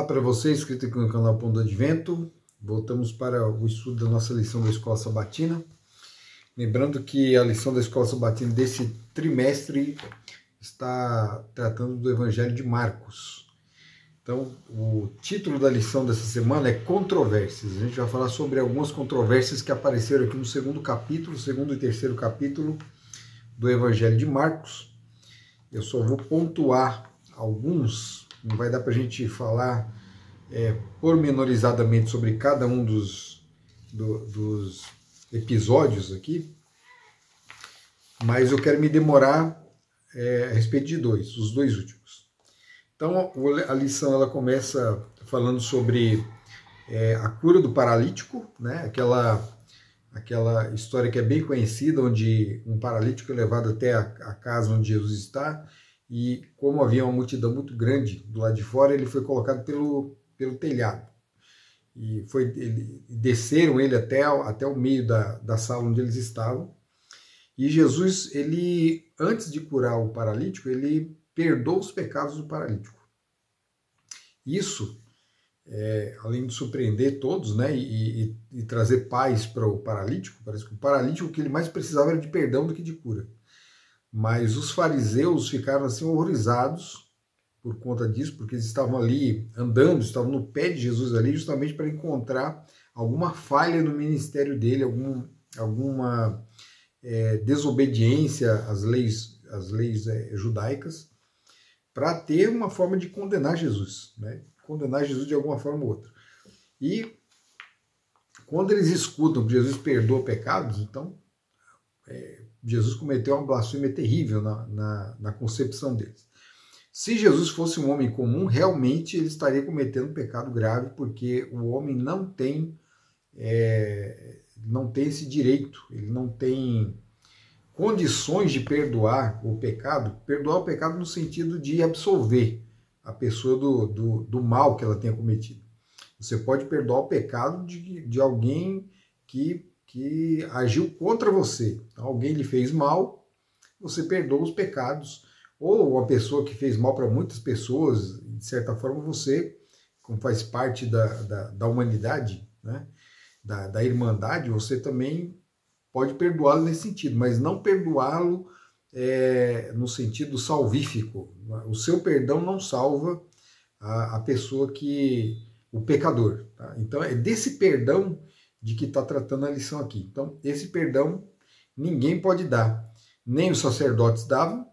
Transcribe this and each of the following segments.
Olá para você, inscrito aqui no canal Pão do Advento. Voltamos para o estudo da nossa lição da Escola Sabatina. Lembrando que a lição da Escola Sabatina desse trimestre está tratando do Evangelho de Marcos. Então, o título da lição dessa semana é Controvérsias. A gente vai falar sobre algumas controvérsias que apareceram aqui no segundo e terceiro capítulo do Evangelho de Marcos. Eu só vou pontuar alguns. Não vai dar para a gente falar pormenorizadamente sobre cada um dos episódios aqui, mas eu quero me demorar a respeito de os dois últimos. Então, a lição ela começa falando sobre a cura do paralítico, né? Aquela história que é bem conhecida, onde um paralítico é levado até a casa onde Jesus está, e como havia uma multidão muito grande do lado de fora, ele foi colocado pelo telhado. E desceram ele até o meio da sala onde eles estavam. E Jesus, antes de curar o paralítico, ele perdoa os pecados do paralítico. Isso, além de surpreender todos, né, e trazer paz para o paralítico, parece que o paralítico o que ele mais precisava era de perdão do que de cura. Mas os fariseus ficaram assim horrorizados por conta disso, porque eles estavam ali andando, estavam no pé de Jesus ali, justamente para encontrar alguma falha no ministério dele, alguma desobediência às leis judaicas, para ter uma forma de condenar Jesus, né? Condenar Jesus de alguma forma ou outra. E quando eles escutam que Jesus perdoa pecados, então Jesus cometeu uma blasfêmia terrível na concepção deles. Se Jesus fosse um homem comum, realmente ele estaria cometendo um pecado grave, porque o homem não tem esse direito, ele não tem condições de perdoar o pecado no sentido de absolver a pessoa do mal que ela tenha cometido. Você pode perdoar o pecado de alguém que agiu contra você. Então, alguém lhe fez mal, você perdoa os pecados. Ou uma pessoa que fez mal para muitas pessoas, de certa forma você, como faz parte da humanidade, né, da irmandade, você também pode perdoá-lo nesse sentido, mas não perdoá-lo no sentido salvífico. O seu perdão não salva a pessoa o pecador. Tá? Então é desse perdão de que está tratando a lição aqui. Então, esse perdão ninguém pode dar. Nem os sacerdotes davam,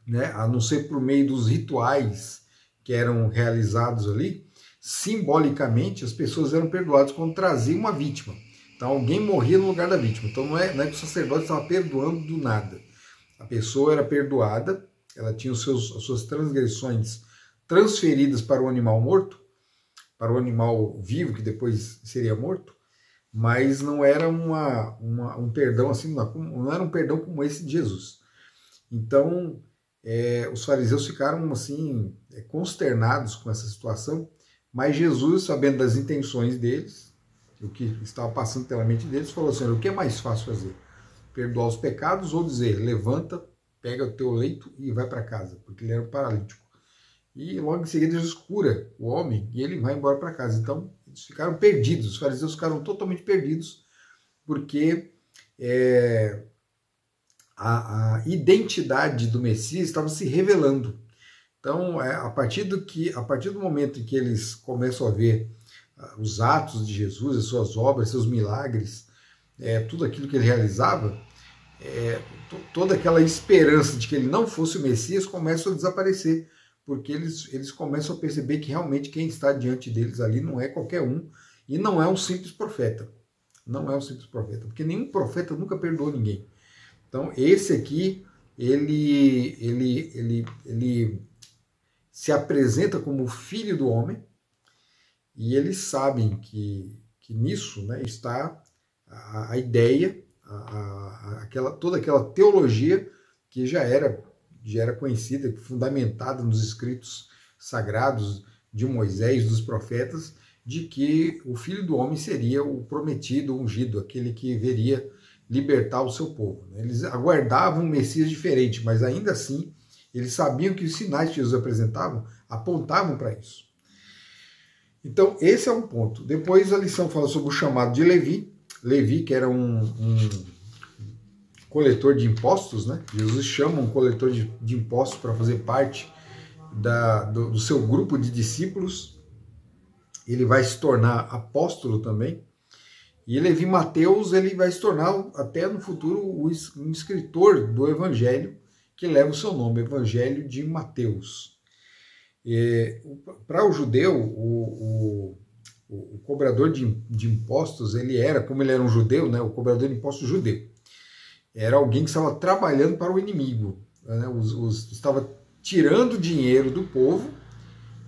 né? A não ser por meio dos rituais que eram realizados ali. Simbolicamente, as pessoas eram perdoadas quando traziam uma vítima. Então, alguém morria no lugar da vítima. Então, não é que o sacerdote estava perdoando do nada. A pessoa era perdoada, ela tinha as suas transgressões transferidas para o animal morto, para o animal vivo, que depois seria morto, mas não era um perdão assim, não era um perdão como esse de Jesus. Então, os fariseus ficaram assim consternados com essa situação, mas Jesus, sabendo das intenções deles, o que estava passando pela mente deles, falou assim: o que é mais fácil fazer? Perdoar os pecados ou dizer, levanta, pega o teu leito e vai para casa, porque ele era um paralítico. E logo em seguida Jesus cura o homem e ele vai embora para casa. Então eles ficaram perdidos, os fariseus ficaram totalmente perdidos, porque a identidade do Messias estava se revelando. Então, a partir do momento em que eles começam a ver os atos de Jesus, as suas obras, seus milagres, tudo aquilo que ele realizava, toda aquela esperança de que ele não fosse o Messias começa a desaparecer, porque eles começam a perceber que realmente quem está diante deles ali não é qualquer um, e não é um simples profeta. Não é um simples profeta, porque nenhum profeta nunca perdoou ninguém. Então, esse aqui, ele se apresenta como o Filho do Homem, e eles sabem que nisso, né, está a ideia, toda aquela teologia que já era conhecida, fundamentada nos escritos sagrados de Moisés, dos profetas, de que o Filho do Homem seria o prometido, o ungido, aquele que veria libertar o seu povo. Eles aguardavam um Messias diferente, mas ainda assim eles sabiam que os sinais que Jesus apresentavam apontavam para isso. Então, esse é um ponto. Depois a lição fala sobre o chamado de Levi. Levi, que era um coletor de impostos, né? Jesus chama um coletor de impostos para fazer parte do seu grupo de discípulos. Ele vai se tornar apóstolo também. E Levi Mateus, ele vai se tornar até no futuro um escritor do Evangelho que leva o seu nome, Evangelho de Mateus. Para o judeu, o cobrador de impostos, como ele era um judeu, né, o cobrador de impostos judeu, era alguém que estava trabalhando para o inimigo, né, estava tirando dinheiro do povo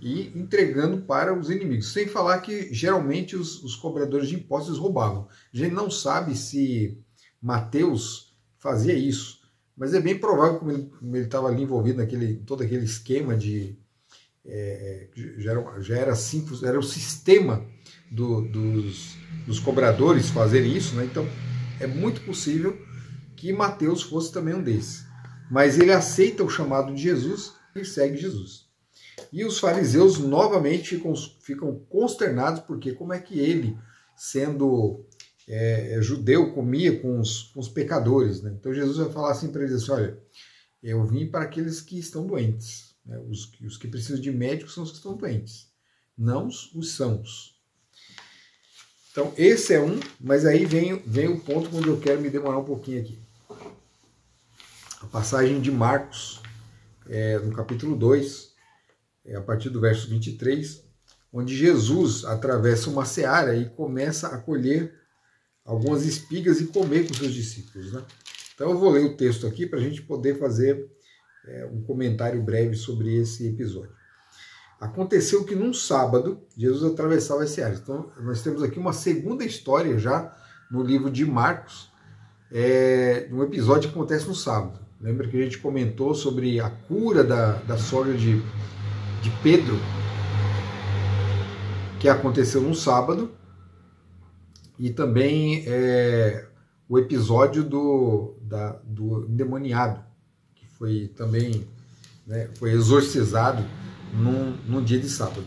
e entregando para os inimigos. Sem falar que geralmente os cobradores de impostos roubavam. A gente não sabe se Mateus fazia isso, mas é bem provável que como ele estava ali envolvido todo aquele esquema de já era simples, era o sistema dos cobradores fazerem isso, né? Então é muito possível que Mateus fosse também um desses. Mas ele aceita o chamado de Jesus e segue Jesus. E os fariseus novamente ficam consternados, porque como é que ele, sendo judeu, comia com os pecadores, né? Então Jesus vai falar assim para eles, assim, olha, eu vim para aqueles que estão doentes. Os que precisam de médicos são os que estão doentes, não os sãos. Então, esse é um, mas aí vem o ponto onde eu quero me demorar um pouquinho aqui. A passagem de Marcos, no capítulo 2, a partir do verso 23, onde Jesus atravessa uma seara e começa a colher algumas espigas e comer com seus discípulos, né? Então, eu vou ler o texto aqui para a gente poder fazer um comentário breve sobre esse episódio. Aconteceu que num sábado, Jesus atravessava as searas. Então, nós temos aqui uma segunda história já no livro de Marcos, um episódio que acontece no sábado. Lembra que a gente comentou sobre a cura da sogra de Pedro, que aconteceu no sábado, e também o episódio do endemoniado, foi também, né, foi exorcizado num dia de sábado.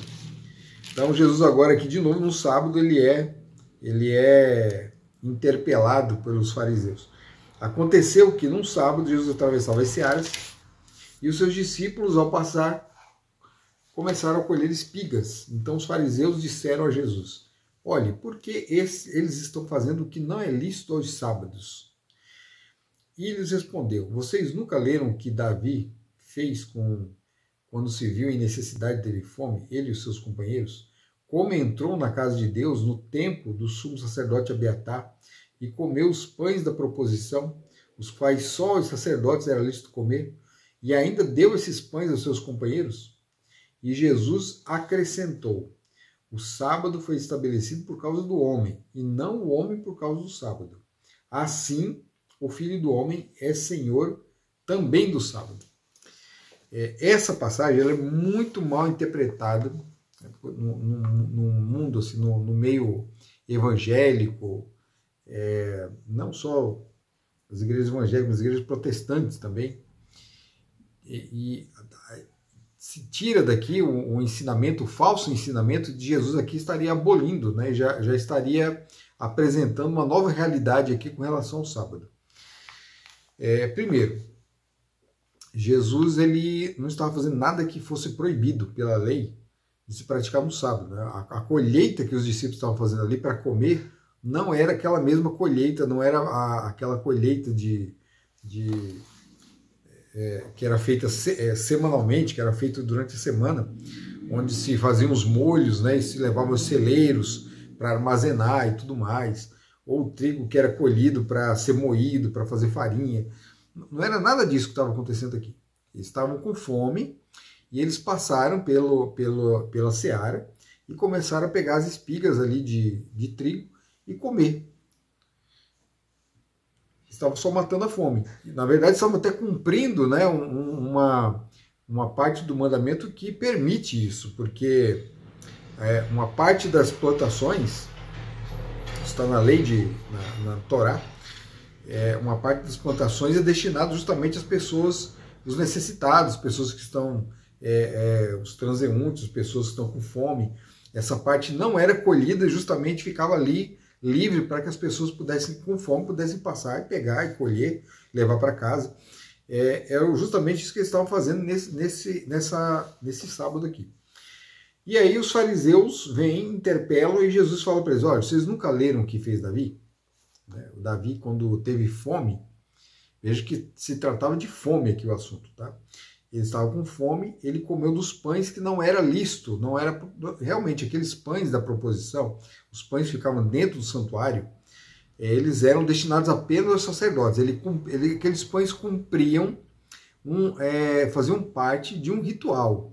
Então Jesus agora aqui de novo no sábado ele é interpelado pelos fariseus. Aconteceu que num sábado Jesus atravessava as searas e os seus discípulos ao passar começaram a colher espigas. Então os fariseus disseram a Jesus, olhe, por que eles estão fazendo o que não é lícito aos sábados? E ele lhes respondeu, vocês nunca leram o que Davi fez quando se viu em necessidade de ter fome, ele e os seus companheiros? Como entrou na casa de Deus no tempo do sumo sacerdote Abiatar e comeu os pães da proposição, os quais só os sacerdotes era lícito comer, e ainda deu esses pães aos seus companheiros? E Jesus acrescentou, o sábado foi estabelecido por causa do homem, e não o homem por causa do sábado. Assim, o Filho do Homem é Senhor também do sábado. Essa passagem ela é muito mal interpretada no mundo, assim, no meio evangélico, não só as igrejas evangélicas, mas as igrejas protestantes também. E se tira daqui o ensinamento, o falso ensinamento de Jesus aqui estaria abolindo, né? Já estaria apresentando uma nova realidade aqui com relação ao sábado. Primeiro, Jesus ele não estava fazendo nada que fosse proibido pela lei de se praticar no sábado, né? A colheita que os discípulos estavam fazendo ali para comer não era aquela mesma colheita, não era aquela colheita que era feita semanalmente, que era feita durante a semana, onde se faziam os molhos, né, e se levavam os celeiros para armazenar e tudo mais, ou o trigo que era colhido para ser moído, para fazer farinha. Não era nada disso que estava acontecendo aqui. Eles estavam com fome e eles passaram pela seara e começaram a pegar as espigas ali de trigo e comer. Estavam só matando a fome. Na verdade, estavam até cumprindo, né, uma parte do mandamento que permite isso, porque uma parte das plantações, está na lei, na Torá, uma parte das plantações é destinada justamente às pessoas, os necessitados, pessoas que estão, os transeuntes, pessoas que estão com fome. Essa parte não era colhida, justamente ficava ali livre para que as pessoas pudessem, com fome, pudessem passar e pegar e colher, levar para casa. É justamente isso que eles estavam fazendo nesse sábado aqui. E aí os fariseus vêm, interpelam e Jesus fala para eles, olha, vocês nunca leram o que fez Davi? O Davi, quando teve fome, veja que se tratava de fome aqui o assunto, tá? Ele estava com fome, ele comeu dos pães que não era lícito, não era realmente aqueles pães da proposição, os pães ficavam dentro do santuário, eles eram destinados apenas aos sacerdotes, aqueles pães cumpriam, faziam parte de um ritual,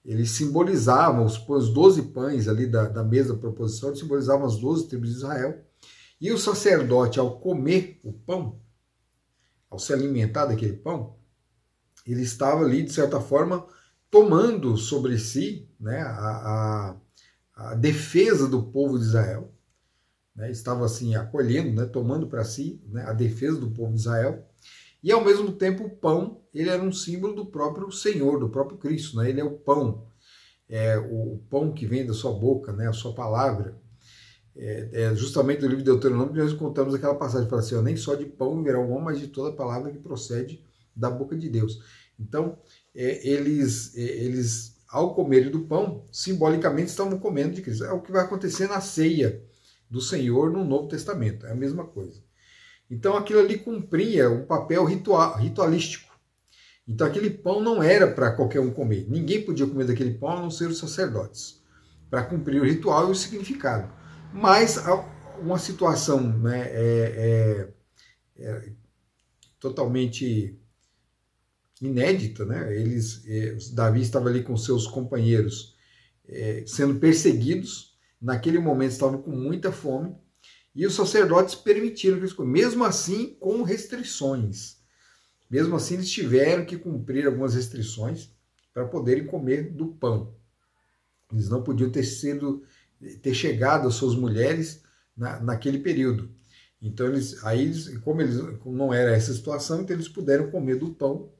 eles simbolizavam, os 12 pães ali da mesa da proposição, eles simbolizavam as 12 tribos de Israel, e o sacerdote, ao comer o pão, ao se alimentar daquele pão, ele estava ali, de certa forma, tomando sobre si, né, a defesa do povo de Israel, né, estava assim acolhendo, né, tomando para si, né, a defesa do povo de Israel, e ao mesmo tempo o pão, ele era um símbolo do próprio Senhor, do próprio Cristo, né, ele é o pão pão que vem da sua boca, né, a sua palavra. Justamente no livro de Deuteronômio que nós contamos aquela passagem, fala assim, nem só de pão viverá o homem, mas de toda palavra que procede da boca de Deus. Então, eles, ao comerem do pão, simbolicamente estavam comendo de Cristo. É o que vai acontecer na ceia do Senhor no Novo Testamento, é a mesma coisa. Então, aquilo ali cumpria um papel ritualístico. Então, aquele pão não era para qualquer um comer. Ninguém podia comer daquele pão, a não ser os sacerdotes, para cumprir o ritual e o significado. Mas uma situação, né, totalmente inédita, né? Davi estava ali com seus companheiros sendo perseguidos, naquele momento estavam com muita fome, e os sacerdotes permitiram que eles comessem, mesmo assim com restrições. Mesmo assim eles tiveram que cumprir algumas restrições para poderem comer do pão. Eles não podiam ter chegado às suas mulheres naquele período. Então, como não era essa situação, então eles puderam comer do pão.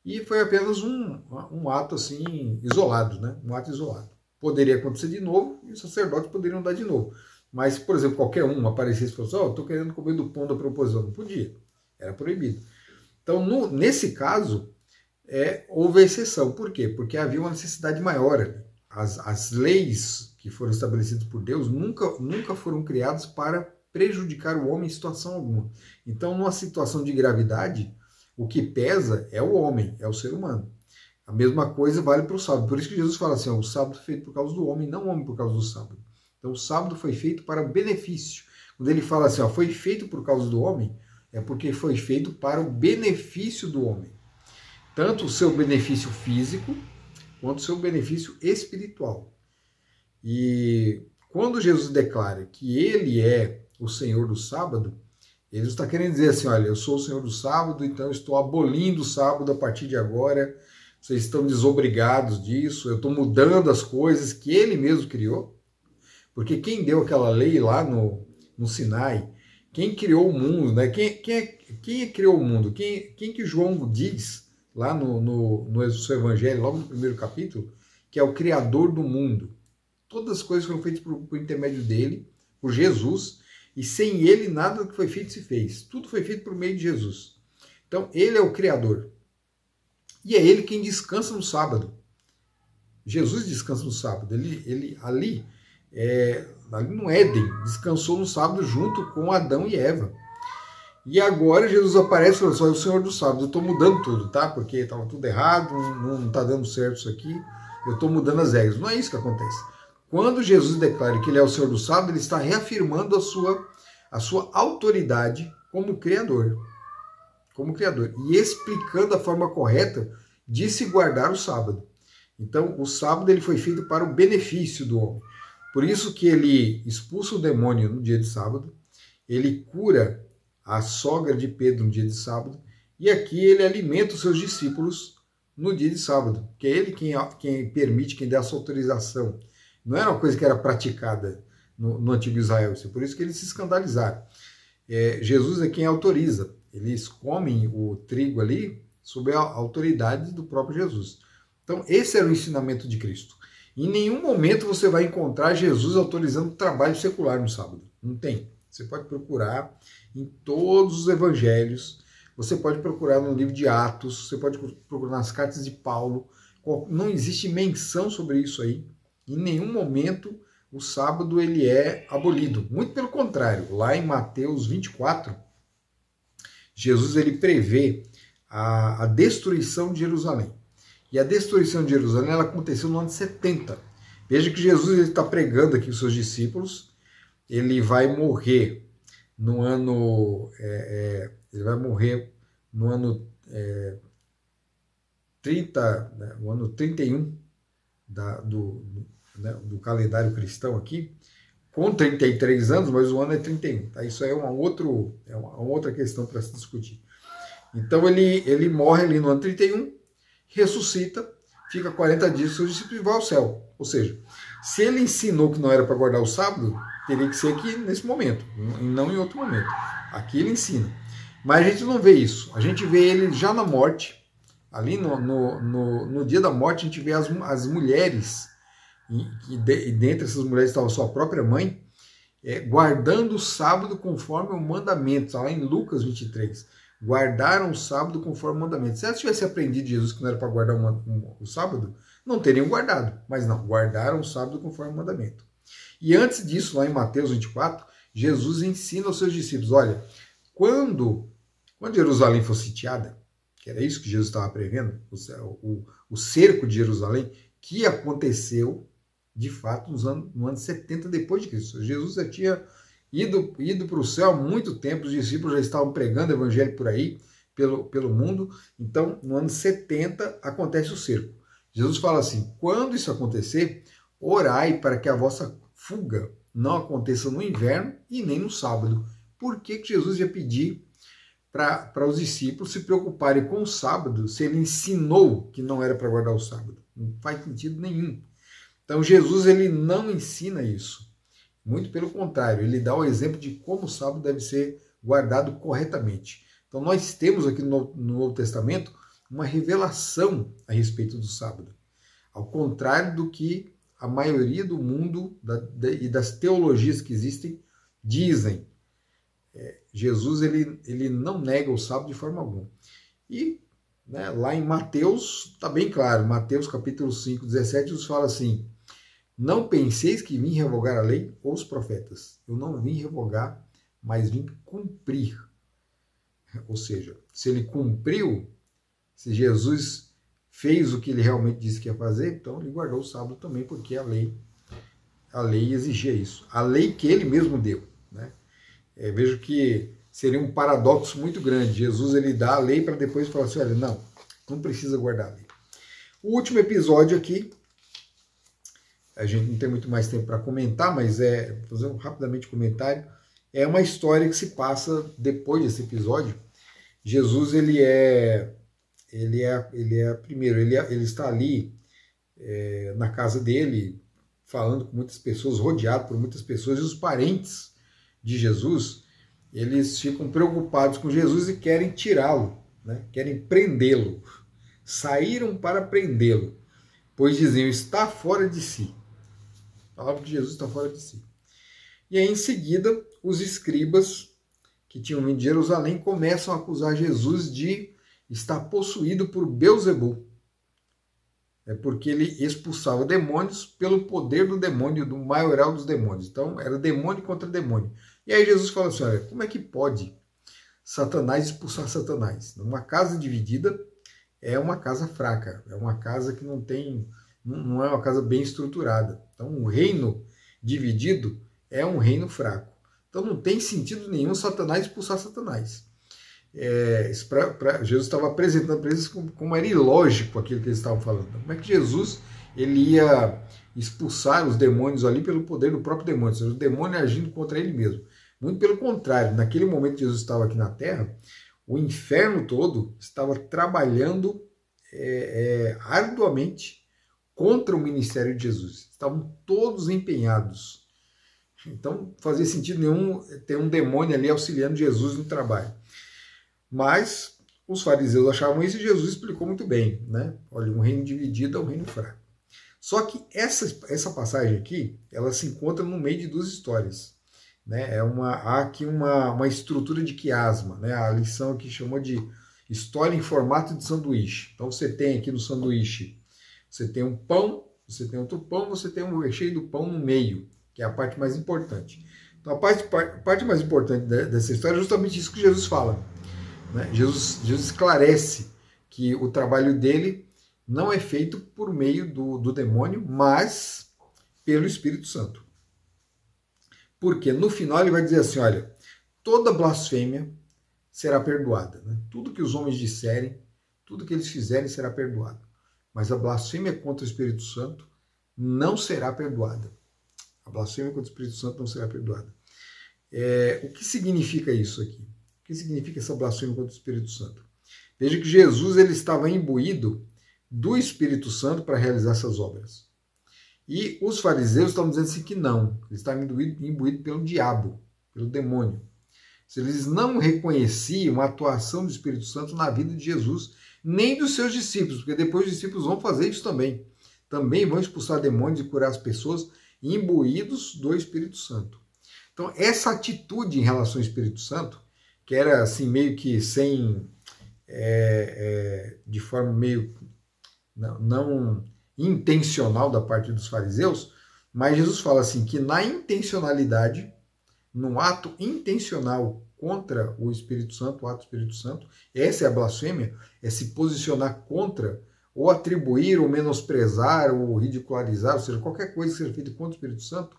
E foi apenas um ato assim isolado, né? Um ato isolado. Poderia acontecer de novo e os sacerdotes poderiam dar de novo. Mas, por exemplo, qualquer um aparecesse e falasse, estou querendo comer do pão da proposição. Não podia, era proibido. Então, nesse caso, houve exceção. Por quê? Porque havia uma necessidade maior ali. As leis que foram estabelecidas por Deus nunca foram criadas para prejudicar o homem em situação alguma. Então, numa situação de gravidade, o que pesa é o homem, é o ser humano. A mesma coisa vale para o sábado. Por isso que Jesus fala assim, o sábado foi feito por causa do homem, não o homem por causa do sábado. Então, o sábado foi feito para benefício. Quando ele fala assim, foi feito por causa do homem, é porque foi feito para o benefício do homem. Tanto o seu benefício físico, quanto o seu benefício espiritual. E quando Jesus declara que ele é o Senhor do sábado, ele está querendo dizer assim, olha, eu sou o Senhor do sábado, então eu estou abolindo o sábado a partir de agora, vocês estão desobrigados disso, eu estou mudando as coisas que ele mesmo criou, porque quem deu aquela lei lá no Sinai, quem criou o mundo, né? Quem criou o mundo? Quem que João diz lá no seu evangelho, logo no primeiro capítulo, que é o criador do mundo. Todas as coisas foram feitas por intermédio dele, por Jesus, e sem ele nada do que foi feito se fez. Tudo foi feito por meio de Jesus. Então, ele é o Criador. E é ele quem descansa no sábado. Jesus descansa no sábado. Ele ali no Éden, descansou no sábado junto com Adão e Eva. E agora Jesus aparece e fala, só é o Senhor do sábado, eu estou mudando tudo, tá? Porque estava tudo errado, não está dando certo isso aqui, eu estou mudando as regras. Não é isso que acontece. Quando Jesus declara que ele é o Senhor do sábado, ele está reafirmando a sua autoridade como Criador. E explicando a forma correta de se guardar o sábado. Então, o sábado ele foi feito para o benefício do homem. Por isso que ele expulsa o demônio no dia de sábado, ele cura a sogra de Pedro no dia de sábado, e aqui ele alimenta os seus discípulos no dia de sábado, que é ele quem permite, quem dá essa autorização. Não era uma coisa que era praticada no antigo Israel, por isso que eles se escandalizaram. Jesus é quem autoriza, eles comem o trigo ali sob a autoridade do próprio Jesus. Então esse era o ensinamento de Cristo. Em nenhum momento você vai encontrar Jesus autorizando trabalho secular no sábado. Não tem. Você pode procurar em todos os evangelhos, você pode procurar no livro de Atos, você pode procurar nas cartas de Paulo. Não existe menção sobre isso aí. Em nenhum momento o sábado ele é abolido. Muito pelo contrário, lá em Mateus 24, Jesus ele prevê a destruição de Jerusalém. E a destruição de Jerusalém ela aconteceu no ano 70. Veja que Jesus está pregando aqui os seus discípulos. Ele vai morrer no ano ele vai morrer no ano 30, né, no ano 31 do calendário cristão aqui, com 33 anos, mas o ano é 31. Tá? Isso aí é uma outra questão para se discutir. Então ele morre ali no ano 31, ressuscita, fica 40 dias com seus discípulos e vai ao céu. Ou seja, se ele ensinou que não era para guardar o sábado, teria que ser aqui nesse momento, e não em outro momento. Aqui ele ensina. Mas a gente não vê isso. A gente vê ele já na morte. Ali no dia da morte a gente vê as mulheres, e dentre essas mulheres estava sua própria mãe, guardando o sábado conforme o mandamento. Está lá em Lucas 23. Guardaram o sábado conforme o mandamento. Se elas tivessem aprendido de Jesus que não era para guardar o sábado, não teriam guardado. Mas não, guardaram o sábado conforme o mandamento. E antes disso, lá em Mateus 24, Jesus ensina aos seus discípulos, olha, quando Jerusalém for sitiada, que era isso que Jesus estava prevendo, o cerco de Jerusalém, que aconteceu, de fato, no ano 70 depois de Cristo. Jesus já tinha ido para o céu há muito tempo, os discípulos já estavam pregando o evangelho por aí, pelo mundo. Então, no ano 70, acontece o cerco. Jesus fala assim, quando isso acontecer, orai para que a vossa fuga não aconteça no inverno e nem no sábado. Por que Jesus ia pedir para os discípulos se preocuparem com o sábado, se ele ensinou que não era para guardar o sábado? Não faz sentido nenhum. Então Jesus ele não ensina isso. Muito pelo contrário, ele dá o exemplo de como o sábado deve ser guardado corretamente. Então nós temos aqui no Novo Testamento uma revelação a respeito do sábado. Ao contrário do que a maioria do mundo e das teologias que existem dizem. Jesus ele não nega o sábado de forma alguma. E lá em Mateus está bem claro, Mateus capítulo 5, 17, Jesus fala assim, não penseis que vim revogar a lei ou os profetas. Eu não vim revogar, mas vim cumprir. Ou seja, se ele cumpriu, se Jesus fez o que ele realmente disse que ia fazer, então ele guardou o sábado também, porque a lei exigia isso. A lei que ele mesmo deu. Né? Vejo que seria um paradoxo muito grande. Jesus ele dá a lei para depois falar assim, olha, não precisa guardar a lei. O último episódio aqui, a gente não tem muito mais tempo para comentar, mas vou fazer rapidamente um comentário. É uma história que se passa depois desse episódio. Jesus primeiro, ele está ali na casa dele, falando com muitas pessoas, rodeado por muitas pessoas, e os parentes de Jesus, eles ficam preocupados com Jesus e querem tirá-lo, né? Querem prendê-lo. Saíram para prendê-lo, pois diziam, está fora de si. A palavra de Jesus está fora de si. E aí, em seguida, os escribas que tinham vindo de Jerusalém começam a acusar Jesus de estar possuído por Beelzebul. Porque ele expulsava demônios pelo poder do demônio, do maioral dos demônios. Então, era demônio contra demônio. E aí Jesus fala assim, olha, como é que pode Satanás expulsar Satanás? Uma casa dividida é uma casa fraca, é uma casa que não é uma casa bem estruturada. Então, um reino dividido é um reino fraco. Então, não tem sentido nenhum Satanás expulsar Satanás. Jesus estava apresentando para eles como era ilógico aquilo que eles estavam falando. Como é que Jesus ele ia expulsar os demônios ali pelo poder do próprio demônio, ou seja, o demônio agindo contra ele mesmo? Muito pelo contrário, naquele momento que Jesus estava aqui na Terra, o inferno todo estava trabalhando arduamente contra o ministério de Jesus. Estavam todos empenhados. Então, fazia sentido nenhum ter um demônio ali auxiliando Jesus no trabalho. Mas os fariseus achavam isso e Jesus explicou muito bem, né? Olha, um reino dividido é um reino fraco. Só que essa passagem aqui, ela se encontra no meio de duas histórias. Né? Há aqui uma estrutura de quiasma. Né? A lição aqui chamou de história em formato de sanduíche. Então você tem aqui no sanduíche, você tem um pão, você tem outro pão, você tem um recheio do pão no meio, que é a parte mais importante. Então a parte mais importante dessa história é justamente isso que Jesus fala. Né? Jesus esclarece que o trabalho dele não é feito por meio do demônio, mas pelo Espírito Santo. Porque no final ele vai dizer assim, olha, toda blasfêmia será perdoada. Né? Tudo que os homens disserem, tudo que eles fizerem será perdoado. Mas a blasfêmia contra o Espírito Santo não será perdoada. A blasfêmia contra o Espírito Santo não será perdoada. O que significa isso aqui? O que significa essa blasfêmia contra o Espírito Santo? Veja que Jesus ele estava imbuído do Espírito Santo para realizar essas obras. E os fariseus estavam dizendo assim que não, eles estavam imbuídos pelo diabo, pelo demônio. Eles não reconheciam a atuação do Espírito Santo na vida de Jesus, nem dos seus discípulos, porque depois os discípulos vão fazer isso também. Também vão expulsar demônios e curar as pessoas imbuídos do Espírito Santo. Então, essa atitude em relação ao Espírito Santo, que era assim meio que sem, de forma meio não intencional da parte dos fariseus, mas Jesus fala assim que na intencionalidade, num ato intencional contra o Espírito Santo, o ato do Espírito Santo, essa é a blasfêmia, é se posicionar contra, ou atribuir, ou menosprezar, ou ridicularizar, ou seja, qualquer coisa que seja feita contra o Espírito Santo,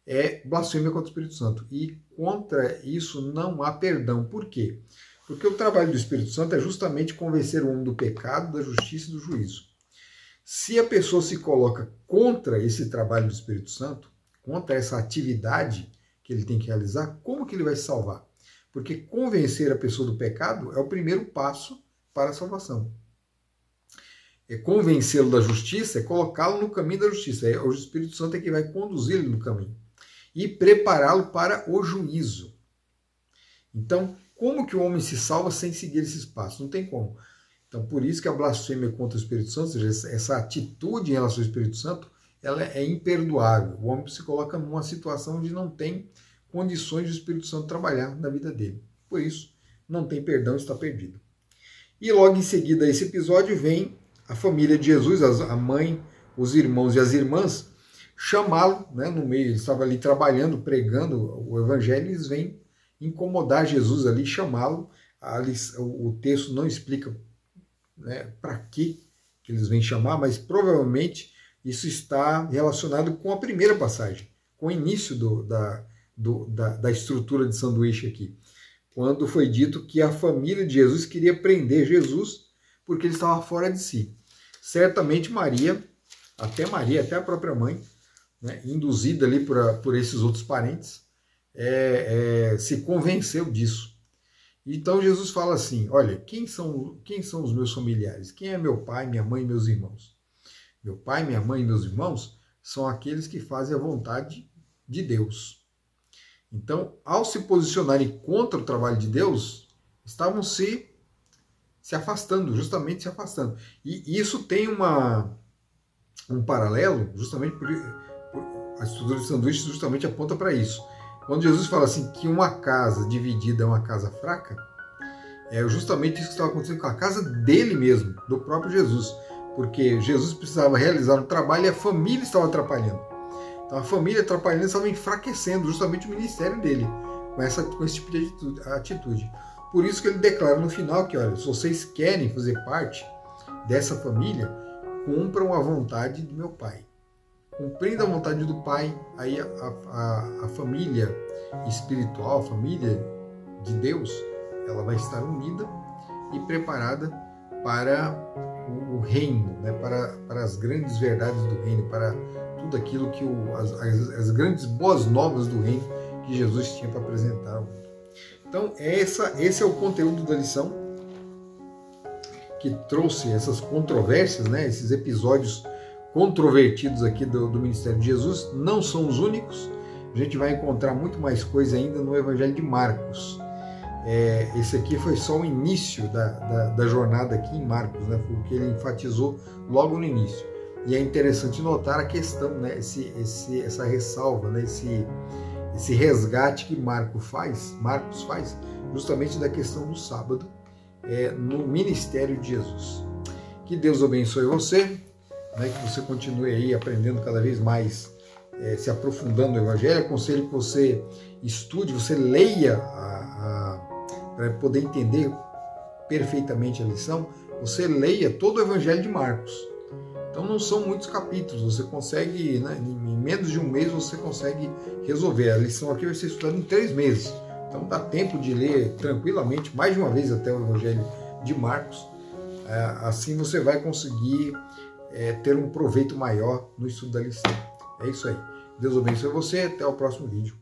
é blasfêmia contra o Espírito Santo. E contra isso não há perdão. Por quê? Porque o trabalho do Espírito Santo é justamente convencer o homem do pecado, da justiça e do juízo. Se a pessoa se coloca contra esse trabalho do Espírito Santo, contra essa atividade que ele tem que realizar, como que ele vai se salvar? Porque convencer a pessoa do pecado é o primeiro passo para a salvação. Convencê-lo da justiça é colocá-lo no caminho da justiça. O Espírito Santo é que vai conduzi-lo no caminho e prepará-lo para o juízo. Então, como que o homem se salva sem seguir esses passos? Não tem como. Então, por isso que a blasfêmia contra o Espírito Santo, ou seja, essa atitude em relação ao Espírito Santo, ela é imperdoável. O homem se coloca numa situação onde não tem condições do Espírito Santo trabalhar na vida dele. Por isso, não tem perdão, está perdido. E logo em seguida a esse episódio vem a família de Jesus, a mãe, os irmãos e as irmãs, chamá-lo, né, no meio, ele estava ali trabalhando, pregando o evangelho, e eles vêm incomodar Jesus ali, chamá-lo. O texto não explica, né, para que eles vêm chamar, mas provavelmente isso está relacionado com a primeira passagem, com o início da estrutura de sanduíche aqui, quando foi dito que a família de Jesus queria prender Jesus porque ele estava fora de si. Certamente Maria, até a própria mãe, né, induzida ali por esses outros parentes, se convenceu disso. Então Jesus fala assim, olha, quem são os meus familiares? Quem é meu pai, minha mãe e meus irmãos? Meu pai, minha mãe e meus irmãos são aqueles que fazem a vontade de Deus. Então, ao se posicionarem contra o trabalho de Deus, estavam se afastando, justamente se afastando. E isso tem um paralelo, justamente por a estrutura de sanduíche justamente aponta para isso. Quando Jesus fala assim que uma casa dividida é uma casa fraca, é justamente isso que estava acontecendo com a casa dele mesmo, do próprio Jesus. Porque Jesus precisava realizar um trabalho e a família estava atrapalhando. Então a família atrapalhando estava enfraquecendo justamente o ministério dele, com esse tipo de atitude. Por isso que ele declara no final que, olha, se vocês querem fazer parte dessa família, cumpram a vontade do meu Pai. Cumprindo a vontade do Pai, aí a família espiritual, a família de Deus, ela vai estar unida e preparada para o reino, né? para as grandes verdades do reino, para tudo aquilo que as grandes boas novas do reino que Jesus tinha para apresentar ao mundo. Então, esse é o conteúdo da lição que trouxe essas controvérsias, né? Esses episódios controvertidos aqui do ministério de Jesus. Não são os únicos, a gente vai encontrar muito mais coisa ainda no Evangelho de Marcos. Esse aqui foi só o início da jornada aqui em Marcos, né? Foi o que ele enfatizou logo no início. E é interessante notar a questão, né, essa ressalva, né, esse resgate que Marcos faz justamente da questão do sábado no ministério de Jesus. Que Deus abençoe você, né, que você continue aí aprendendo cada vez mais, se aprofundando no Evangelho. Aconselho que você estude, você leia para poder entender perfeitamente a lição. Você leia todo o Evangelho de Marcos. Então não são muitos capítulos, você consegue, né, em menos de um mês você consegue resolver. A lição aqui vai ser estudada em 3 meses. Então dá tempo de ler tranquilamente, mais de uma vez até o Evangelho de Marcos. Assim você vai conseguir ter um proveito maior no estudo da lição. É isso aí. Deus abençoe você, até o próximo vídeo.